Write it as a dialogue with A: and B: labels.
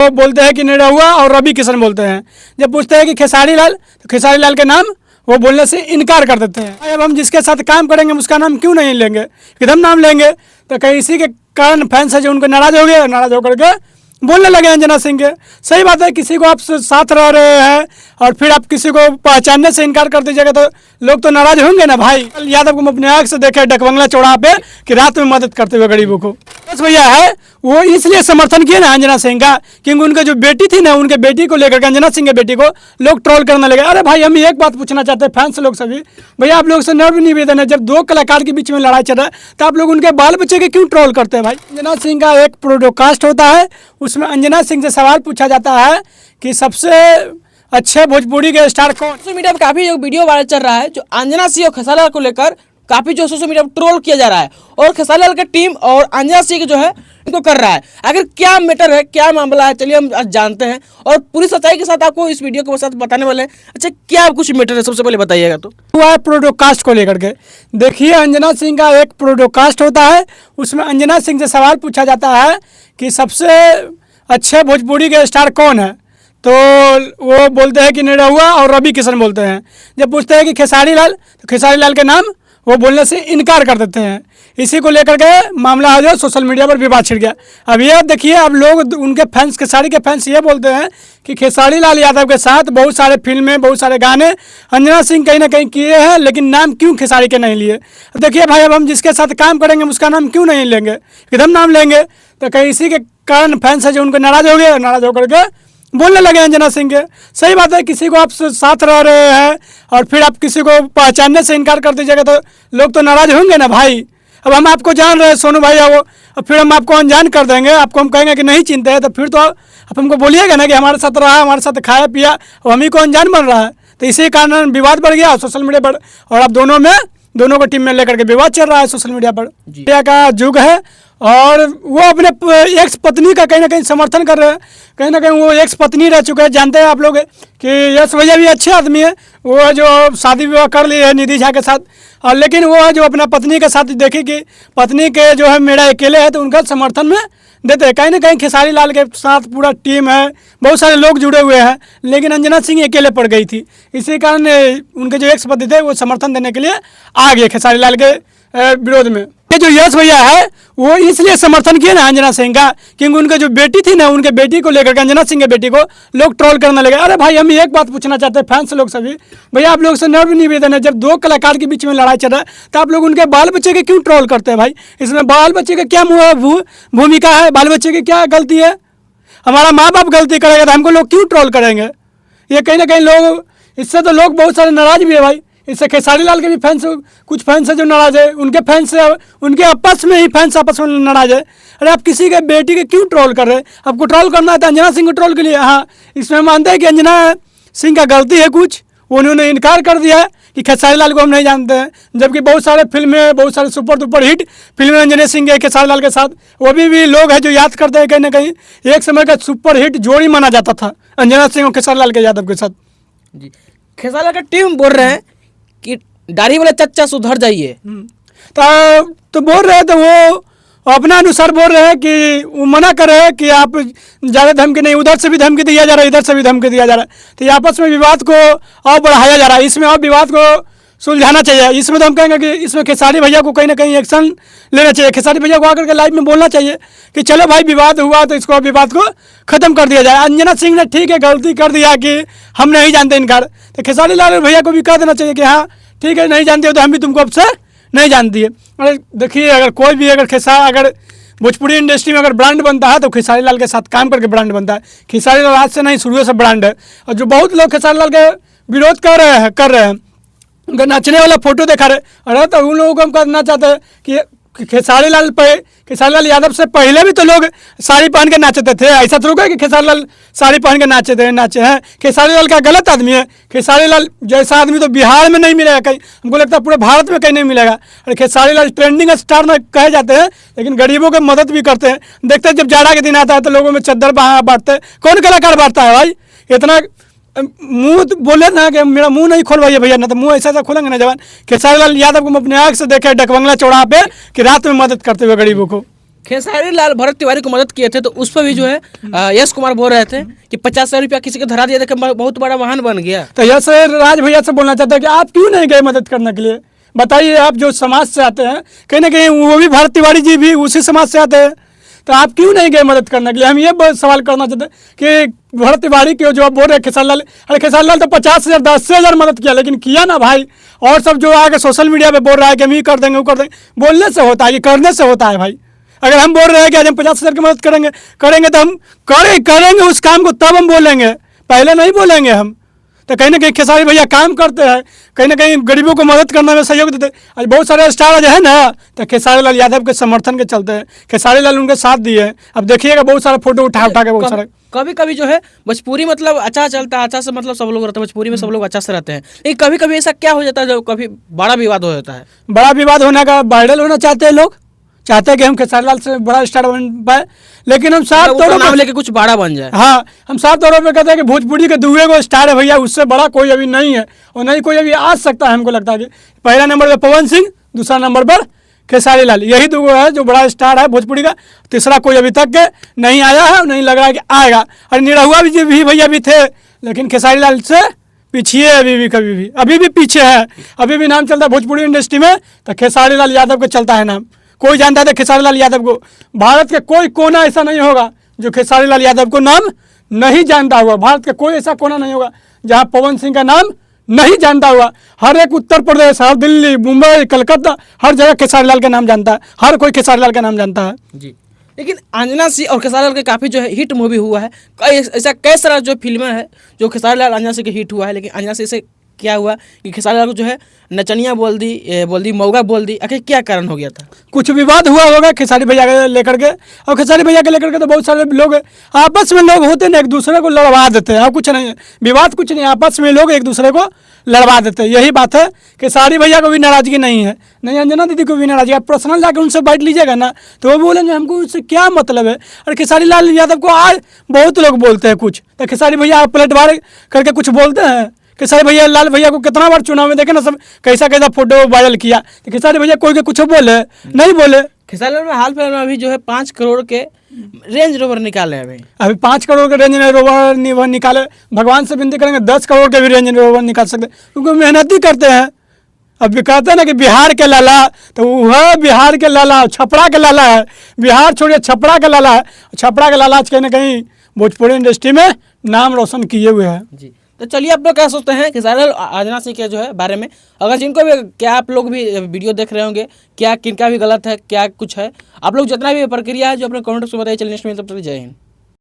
A: वो बोलते हैं कि निरहुआ और रवि किशन बोलते हैं। जब पूछते हैं कि खेसारी लाल, तो खेसारी लाल के नाम वो बोलने से इनकार कर देते हैं। अब हम जिसके साथ काम करेंगे उसका नाम क्यों नहीं लेंगे, एकदम नाम लेंगे। तो कहीं इसी के कारण फैंस है जो उनको नाराज हो गए और नाराज होकर के बोलने लगे अंजना सिंह के। सही बात है, किसी को आप साथ रह रहे हैं और फिर आप किसी को पहचानने से इनकार कर दीजिएगा तो लोग तो नाराज होंगे ना भाई। यादव को हम अपने आँख से देखे डकबंगला चौराहा पे कि रात में मदद करते हुए गरीबों को। बस भैया है वो इसलिए समर्थन किए ना अंजना सिंह का, क्योंकि उनके जो बेटी थी ना, उनके बेटी को लेकर के अंजना सिंह के बेटी को लोग ट्रोल करने लगे। अरे भाई हम एक बात पूछना चाहते हैं फैंस लोग सभी, भैया आप लोग से नर्व निवेदन है, जब दो कलाकार के बीच में लड़ाई चल रहा है तो आप लोग उनके बाल बच्चे के क्यों ट्रोल करते हैं भाई। अंजना सिंह का एक प्रोडकास्ट होता है, उसमें अंजना सिंह से सवाल पूछा जाता है कि सबसे अच्छे भोजपुरी के स्टार कौन।
B: सोशल मीडिया पर काफी वीडियो वायरल चल रहा है जो अंजना सिंह और खेसारी लाल को लेकर काफी जो सोशल मीडिया पर ट्रोल किया जा रहा है और खेसारी लाल की टीम और अंजना सिंह जो है इनको कर रहा है। आखिर क्या मैटर है, क्या मामला है, चलिए हम आज जानते हैं और पूरी सच्चाई के साथ आपको इस वीडियो के साथ बताने वाले हैं। अच्छा क्या कुछ मैटर है, सबसे पहले बताइएगा। तो
A: हुआ है प्रोडकास्ट को लेकर के, देखिए अंजना सिंह का एक प्रोडकास्ट होता है, उसमें अंजना सिंह से सवाल पूछा जाता है कि सबसे अच्छे भोजपुरी के स्टार कौन है, तो वो बोलते हैं कि निरहुआ और रवि किशन बोलते हैं। जब पूछते हैं कि खेसारी लाल, तो खेसारी लाल के नाम वो बोलने से इनकार कर देते हैं। इसी को लेकर के मामला है जो सोशल मीडिया पर विवाद छिड़ गया। अब ये देखिए, अब लोग उनके फैंस, खेसारी के फैंस ये बोलते हैं कि खेसारी लाल यादव के साथ बहुत सारे फिल्में, बहुत सारे गाने अंजना सिंह कहीं ना कहीं किए हैं, लेकिन नाम क्यों खेसारी के नहीं लिए। देखिए भाई, अब हम जिसके साथ काम करेंगे उसका नाम क्यों नहीं लेंगे, एकदम नाम लेंगे। तो कहीं इसी के कारण फैंस है जो उनको नाराज हो गए और नाराज होकर के बोलने लगे अंजना सिंह के। सही बात है, किसी को आप साथ रह रहे हैं और फिर आप किसी को पहचानने से इनकार कर दीजिएगा तो लोग तो नाराज होंगे ना भाई। अब हम आपको जान रहे हैं सोनू भाई, वो और फिर हम आपको अनजान कर देंगे, आपको हम कहेंगे कि नहीं चिंता है, तो फिर तो आप हमको बोलिएगा ना कि हमारे साथ रहा, हमारे साथ खाया पिया और हम ही को अनजान बन रहा है। तो इसी कारण विवाद बढ़ गया सोशल मीडिया पर और अब दोनों को टीम में लेकर के विवाद चल रहा है सोशल मीडिया पर। मीडिया का युग है और वो अपने एक्स पत्नी का कहीं ना कहीं समर्थन कर रहे हैं। कहीं ना कहीं वो एक्स पत्नी रह चुके हैं। जानते हैं आप लोग कि यश भैया भी अच्छे आदमी है, वो जो शादी विवाह कर लिए है निधि झा के साथ, और लेकिन वो जो अपना पत्नी के साथ देखे कि पत्नी के जो है मेरा अकेले है तो उनका समर्थन में देते हैं। कहीं ना कहीं खेसारी लाल के साथ पूरा टीम है, बहुत सारे लोग जुड़े हुए हैं, लेकिन अंजना सिंह अकेले पड़ गई थी। इसी कारण उनके जो एक्स पति थे वो समर्थन देने के लिए आ गए खेसारी लाल के विरोध में। ये जो यश भैया है वो इसलिए समर्थन किए ना अंजना सिंह का, क्योंकि उनके जो बेटी थी ना, उनके बेटी को लेकर के अंजना सिंह के बेटी को लोग ट्रोल करने लगे। अरे भाई हम एक बात पूछना चाहते हैं फैंस लोग सभी, भैया आप लोग से नर्व निवेदन है, जब दो कलाकार के बीच में लड़ाई चल रहा है तो आप लोग उनके बाल बच्चे के क्यों ट्रोल करते हैं भाई। इसमें बाल बच्चे का क्या भूमिका है, बाल बच्चे की क्या गलती है। हमारा माँ बाप गलती करेगा तो हमको लोग क्यों ट्रोल करेंगे। ये कहीं ना कहीं लोग, इससे तो लोग बहुत सारे नाराज भी है भाई। इससे खेसारी लाल के भी फैंस, कुछ फैंस है जो नाराज है, उनके फैंस से उनके आपस में ही फैंस आपस में नाराज है। अरे आप किसी के बेटी के क्यों ट्रोल कर रहे हैं। आपको ट्रोल करना है तो अंजना सिंह को ट्रोल के लिए, हाँ इसमें हम मानते हैं कि अंजना सिंह का गलती है कुछ, उन्होंने इनकार कर दिया है कि खेसारी लाल को हम नहीं जानते हैं, जबकि बहुत सारे फिल्में, बहुत सारे सुपर डुपर हिट फिल्में अंजना सिंह के खेसारी लाल के साथ, वो भी लोग हैं जो याद करते हैं। कहीं ना कहीं एक समय का सुपर हिट जोड़ी माना जाता था अंजना सिंह और खेसारी लाल के यादव के साथ।
B: जी, खेसारी लाल का टीम बोल रहे हैं कि दाढ़ी वाले चच्चा सुधर जाइए,
A: तो बोल रहे हैं, तो वो अपना अनुसार बोल रहे हैं कि वो मना कर रहे हैं कि आप ज़्यादा धमकी नहीं, उधर से भी धमकी दिया जा रहा है, इधर से भी धमकी दिया जा रहा है, तो ये आपस में विवाद को और बढ़ाया जा रहा है। इसमें और विवाद को सुलझाना चाहिए। इसमें तो हम कहेंगे कि इसमें खेसारी भैया को कहीं ना कहीं एक्शन लेना चाहिए। खेसारी भैया को आकर के लाइव में बोलना चाहिए कि चलो भाई विवाद हुआ तो इसको विवाद को ख़त्म कर दिया जाए। अंजना सिंह ने ठीक है गलती कर दिया कि हम नहीं जानते इनकार, तो खेसारी लाल भैया को भी कह देना चाहिए कि हाँ ठीक है नहीं जानते हो तो हम भी तुमको अब से नहीं जानती है। अरे देखिए, अगर कोई भी अगर भोजपुरी इंडस्ट्री में अगर ब्रांड बनता है तो खेसारी लाल के साथ काम करके ब्रांड बनता है। खेसारी लाल आज से नहीं, शुरू से ब्रांड है। और जो बहुत लोग खेसारी लाल के विरोध कर रहे हैं उनका नाचने वाला फोटो दिखा रहे, अरे तो उन लोगों को हम कहना चाहते हैं कि खेसारी लाल यादव से पहले भी तो लोग साड़ी पहन के नाचते थे। ऐसा तो होगा कि खेसारी लाल साड़ी पहन के नाचे हैं। खेसारी लाल का गलत आदमी है। खेसारी लाल जैसा आदमी तो बिहार में नहीं मिलेगा कहीं, हमको लगता है पूरे भारत में कहीं नहीं मिलेगा। अरे खेसारी लाल ट्रेंडिंग स्टार में कहे जाते हैं, लेकिन गरीबों की मदद भी करते हैं। देखते हैं जब जाड़ा के दिन आता है तो लोगों में चद्दर बांटते हैं। कौन कलाकार बांटता है भाई इतना। मुंह बोले ना कि मेरा मुंह नहीं खोलवाइए भैया, ना तो मुंह ऐसा खोलेंगे ना जवान। खेसारी लाल यादव को हम अपने आँख से देखे डकबंगला चौराहा पे कि रात में मदद करते हुए गरीबों को।
B: खेसारी लाल भरत तिवारी को मदद किए थे तो उस पर भी जो है यश कुमार बोल रहे थे कि 50,000 रुपया किसी को धरा दिया था कि बहुत बड़ा वाहन बन गया।
A: तो यश राज भैया से बोलना चाहता है कि आप क्यों नहीं गए मदद करने के लिए? बताइए, आप जो समाज से आते हैं, कहीं ना कहीं वो भी भरत तिवारी जी भी उसी समाज से आते हैं, तो आप क्यों नहीं गए मदद करने के लिए? हम ये सवाल करना चाहते हैं कि भरत तिवारी के जो आप बोल रहे हैं खेसारी लाल, अरे खेसारी लाल तो 50,000 10,000 मदद किया, लेकिन किया ना भाई। और सब जो आगे सोशल मीडिया पे बोल रहा है कि हम ये कर देंगे वो कर देंगे, बोलने से होता है, ये करने से होता है भाई। अगर हम बोल रहे हैं कि आज हम 50,000 की मदद करेंगे तो हम करेंगे उस काम को, तब हम बोलेंगे, पहले नहीं बोलेंगे हम। तो कहीं ना कहीं खेसारी भैया काम करते हैं, कहीं ना कहीं गरीबों को मदद करने में सहयोग देते हैं। आज बहुत सारे स्टार जो है ना, तो खेसारी लाल यादव के समर्थन के चलते हैं, खेसारी लाल उनके साथ दिए। अब देखिएगा बहुत सारे फोटो उठा के बहुत सारे।
B: कभी कभी जो है भोजपुरी मतलब अच्छा चलता है, अच्छा से मतलब सब लोग रहते हैं भोजपुरी में, सब लोग अच्छा से रहते हैं, लेकिन कभी कभी ऐसा क्या हो जाता है जो कभी बड़ा विवाद हो जाता है।
A: बड़ा विवाद होने का, वायरल होना चाहते हैं लोग, चाहते हैं कि हम खेसारी लाल से बड़ा स्टार बन पाए, लेकिन हम साफ तौर
B: नाम लेके कुछ बड़ा बन जाए।
A: हाँ, हम साफ तौर पे कहते हैं कि भोजपुरी के दुए को स्टार है भैया, उससे बड़ा कोई अभी नहीं है और नहीं कोई अभी आ सकता है। हमको लगता है कि पहला नंबर पर पवन सिंह, दूसरा नंबर पर खेसारी लाल, यही दो है जो बड़ा स्टार है भोजपुरी का। तीसरा कोई अभी तक नहीं आया है, नहीं लग रहा है कि आएगा। और निरहुआ भी भैया भी थे, लेकिन खेसारी लाल से पीछे है अभी भी पीछे है। अभी भी नाम चलता है भोजपुरी इंडस्ट्री में तो खेसारी लाल यादव का चलता है नाम। कोई जानता है खेसारी लाल यादव को, भारत के कोई कोना ऐसा नहीं होगा जो खेसारी लाल यादव को नाम नहीं जानता हुआ। भारत का कोई ऐसा कोना नहीं होगा जहां पवन सिंह का नाम नहीं जानता हुआ। हर एक उत्तर प्रदेश, हर दिल्ली, मुंबई, कलकत्ता, हर जगह खेसारी लाल का नाम जानता है, हर कोई खेसारी लाल का नाम जानता है
B: जी। लेकिन अंजना सिंह और खेसारी लाल के काफ़ी जो है हिट मूवी हुआ है, ऐसा कई सारा जो फिल्में हैं जो खेसारी लाल अंजना सिंह के हिट हुआ है, लेकिन अंजना सिंह से क्या हुआ कि खेसारी लाल को जो है नचनिया बोल दी मौगा बोल दी। आखिर क्या कारण हो गया था?
A: कुछ विवाद हुआ होगा खेसारी भैया के लेकर के, और खेसारी भैया के लेकर के तो बहुत सारे लोग आपस में लोग होते हैं एक दूसरे को लड़वा देते हैं। और कुछ नहीं है, विवाद कुछ नहीं, आपस में लोग एक दूसरे को लड़वा देते हैं, यही बात है। खेसारी भैया को भी नाराजगी नहीं है, नहीं अंजना दीदी को भी नाराजगी। आप पर्सनल जाकर उनसे बाइट लीजिएगा ना तो वो बोलेंगे हमको उससे क्या मतलब है। और खेसारी लाल यादव को आज बहुत लोग बोलते हैं कुछ, तो खेसारी भैया पलटवार करके कुछ बोलते हैं। खेसारी भैया लाल भैया को कितना बार चुनाव में देखे ना, सब कैसा कैसा फोटो वायरल किया, तो खेसारी भैया कोई के कुछ बोले नहीं बोले।
B: खेसारी लाल में हाल फिलहाल में अभी जो है 5 करोड़ के रेंज रोवर निकाले हैं। अभी
A: 5 करोड़ के रेंज रोवर निकाले, भगवान से विनती करेंगे 10 करोड़ के भी रेंज रोवर निकाल सकते, क्योंकि मेहनत ही करते हैं। अब कहते हैं ना कि बिहार के लाला, तो वह बिहार के लाला छपरा के लाला है, बिहार छोड़िए छपरा के लाला है। छपरा के लाला आज कहीं ना कहीं भोजपुरी इंडस्ट्री में नाम रोशन किए हुए हैं
B: जी। तो चलिए आप लोग क्या सोचते हैं खेसारी लाल अंजना सिंह के जो है बारे में? अगर जिनको भी, क्या आप लोग भी वीडियो देख रहे होंगे, क्या किनका भी गलत है, क्या कुछ है, आप लोग जितना भी प्रक्रिया है जो अपने कमेंट में बताइए। चलिए नेक्स्ट में तब तक जय हिंद।